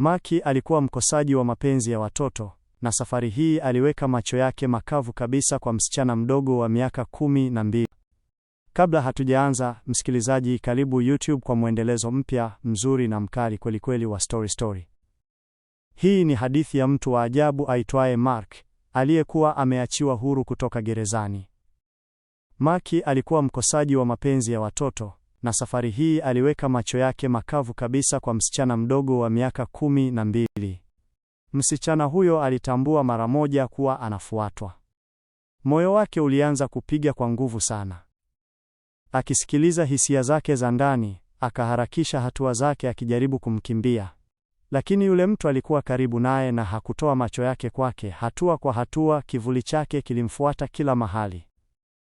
Maki alikuwa mkosaji wa mapenzi ya watoto, na safari hii aliweka macho yake makavu kabisa kwa msichana mdogo wa miaka 12. Kabla hatujaanza, msikilizaji, karibu YouTube kwa mwendelezo mpya, mzuri na mkali kwelikweli wa story. Hii ni hadithi ya mtu wa ajabu aitwaye Mark, aliyekuwa ameachiwa huru kutoka gerezani. Maki alikuwa mkosaji wa mapenzi ya watoto, na safari hii aliweka macho yake makavu kabisa kwa msichana mdogo wa miaka 12. Msichana huyo alitambua mara moja kuwa anafuatwa. Moyo wake ulianza kupiga kwa nguvu sana. Akisikiliza hisia zake za ndani, akaharakisha hatua zake akijaribu kumkimbia. Lakini yule mtu alikuwa karibu naye na hakutoa macho yake kwake. Hatua kwa hatua, kivuli chake kilimfuata kila mahali.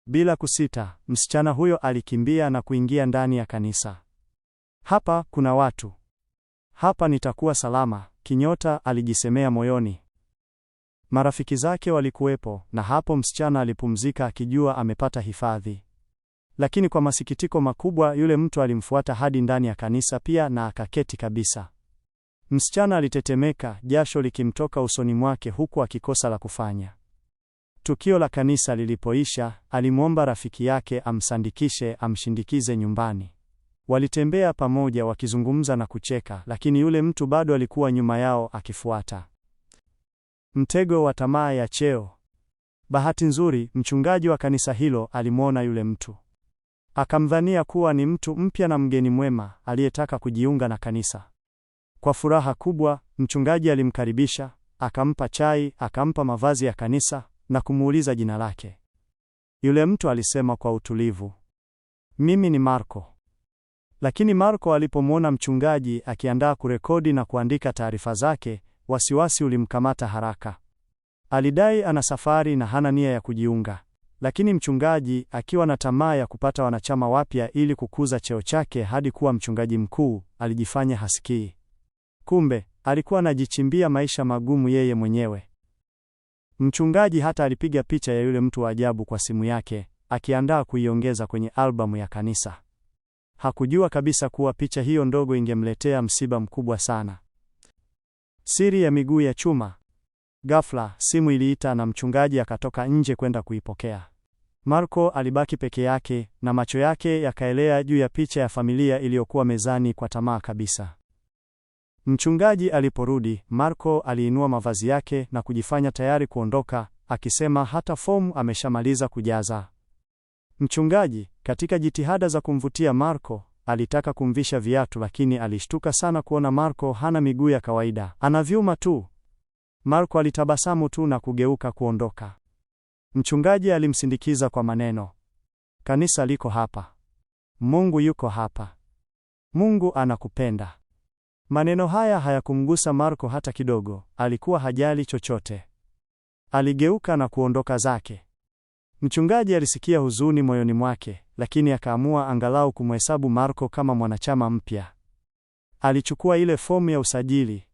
Bila kusita, msichana huyo alikimbia na kuingia ndani ya kanisa. Hapa kuna watu. Hapa nitakuwa salama, kinyota alijisemea moyoni. Marafiki zake walikuwepo, na hapo msichana alipumzika akijua amepata hifadhi. Lakini kwa masikitiko makubwa, yule mtu alimfuata hadi ndani ya kanisa pia na akaketi kabisa. Msichana alitetemeka, jasho likimtoka usoni mwake huku akikosa la kufanya. Tukio la kanisa lilipoisha, alimwomba rafiki yake amsandikishe amshindikize nyumbani. Walitembea pamoja wakizungumza na kucheka, lakini yule mtu bado alikuwa nyuma yao akifuata. Mtego wa tamaa ya cheo. Bahati nzuri, mchungaji wa kanisa hilo alimwona yule mtu. Akamdhania kuwa ni mtu mpya na mgeni mwema aliyetaka kujiunga na kanisa. Kwa furaha kubwa, mchungaji alimkaribisha, akampa chai, akampa mavazi ya kanisa na kumuuliza jina lake. Yule mtu alisema kwa utulivu, "Mimi ni Marko." Lakini Marko alipomwona mchungaji akiandaa kurekodi na kuandika taarifa zake, wasiwasi ulimkamata haraka. Alidai ana safari na hana nia ya kujiunga. Lakini mchungaji, akiwa na tamaa ya kupata wanachama wapya ili kukuza cheo chake hadi kuwa mchungaji mkuu, alijifanya hasikii. Kumbe, alikuwa anajichimbia maisha magumu yeye mwenyewe. Mchungaji hata alipiga picha ya yule mtu wa ajabu kwa simu yake, akiandaa kuiongeza kwenye albamu ya kanisa. Hakujua kabisa kuwa picha hiyo ndogo ingemletea msiba mkubwa sana. Siri ya miguu ya chuma. Ghafla, simu iliita na mchungaji akatoka nje kwenda kuipokea. Marko alibaki peke yake na macho yake yakaelea juu ya picha ya familia iliyokuwa mezani kwa tamaa kabisa. Mchungaji aliporudi, Marko aliinua mavazi yake na kujifanya tayari kuondoka, akisema hata fomu ameshamaliza kujaza. Mchungaji, katika jitihada za kumvutia Marko, alitaka kumvisha viatu, lakini alishtuka sana kuona Marko hana miguu ya kawaida, ana vyuma tu. Marko alitabasamu tu na kugeuka kuondoka. Mchungaji alimsindikiza kwa maneno, "Kanisa liko hapa. Mungu yuko hapa. Mungu anakupenda." Maneno haya hayakumgusa Marko hata kidogo, alikuwa hajali chochote. Aligeuka na kuondoka zake. Mchungaji alisikia huzuni moyoni mwake, lakini akaamua angalau kumhesabu Marko kama mwanachama mpya. Alichukua ile fomu ya usajili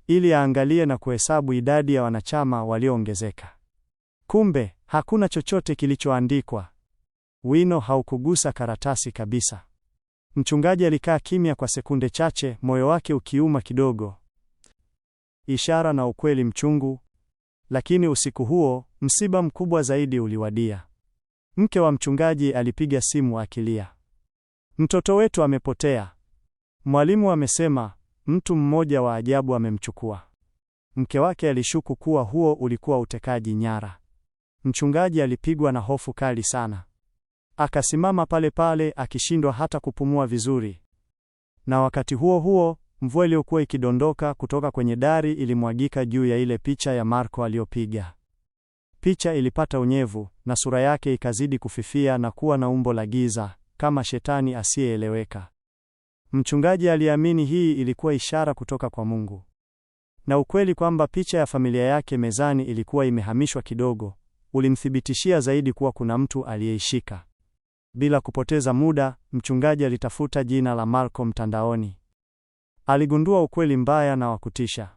ili aangalie na kuhesabu idadi ya wanachama walioongezeka. Kumbe, hakuna chochote kilichoandikwa. Wino haukugusa karatasi kabisa. Mchungaji alikaa kimya kwa sekunde chache, moyo wake ukiuma kidogo. Ishara na ukweli mchungu. Lakini usiku huo, msiba mkubwa zaidi uliwadia. Mke wa mchungaji alipiga simu akilia. "Mtoto wetu amepotea. Mwalimu amesema, mtu mmoja wa ajabu amemchukua." Mke wake alishuku kuwa huo ulikuwa utekaji nyara. Mchungaji alipigwa na hofu kali sana. Akasimama pale pale akishindwa hata kupumua vizuri. Na wakati huo huo, mvua iliyokuwa ikidondoka kutoka kwenye dari ilimwagika juu ya ile picha ya Marko aliyopiga. Picha ilipata unyevu na sura yake ikazidi kufifia na kuwa na umbo la giza, kama shetani asiyeeleweka. Mchungaji aliamini hii ilikuwa ishara kutoka kwa Mungu. Na ukweli kwamba picha ya familia yake mezani ilikuwa imehamishwa kidogo, ulimthibitishia zaidi kuwa kuna mtu aliyeishika. Bila kupoteza muda, mchungaji alitafuta jina la Marko mtandaoni. Aligundua ukweli mbaya na wa kutisha.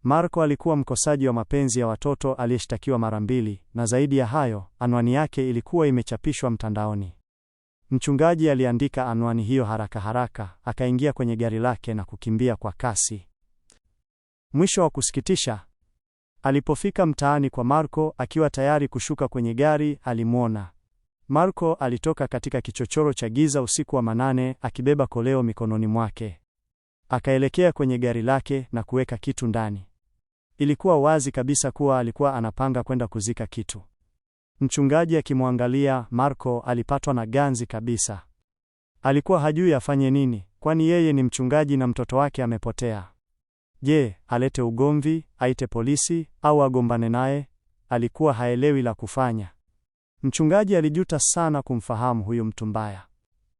Marko alikuwa mkosaji wa mapenzi ya watoto aliyeshtakiwa mara 2, na zaidi ya hayo, anwani yake ilikuwa imechapishwa mtandaoni. Mchungaji aliandika anwani hiyo haraka haraka, akaingia kwenye gari lake na kukimbia kwa kasi. Mwisho wa kusikitisha, alipofika mtaani kwa Marco akiwa tayari kushuka kwenye gari, alimwona. Marco alitoka katika kichochoro cha giza usiku wa manane akibeba koleo mikononi mwake. Akaelekea kwenye gari lake na kuweka kitu ndani. Ilikuwa wazi kabisa kuwa alikuwa anapanga kwenda kuzika kitu. Mchungaji akimwangalia, Marco alipatwa na ganzi kabisa. Alikuwa hajui afanye nini, kwani yeye ni mchungaji na mtoto wake amepotea. Je, alete ugomvi, aite polisi au agombane naye? Alikuwa haelewi la kufanya. Mchungaji alijuta sana kumfahamu huyu mtu mbaya.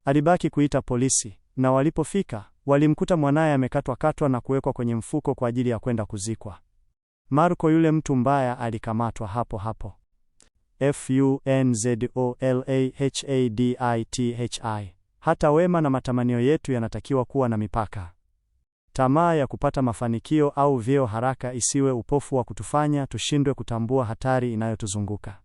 Alibaki kuita polisi, na walipofika, walimkuta mwanaye amekatwa na kuwekwa kwenye mfuko kwa ajili ya kwenda kuzikwa. Marco yule mtu mbaya alikamatwa hapo hapo. FUNZOLAHADITHI. Hata wema na matamanio yetu yanatakiwa kuwa na mipaka. Tamaa ya kupata mafanikio au vyeo haraka isiwe upofu wa kutufanya tushindwe kutambua hatari inayotuzunguka.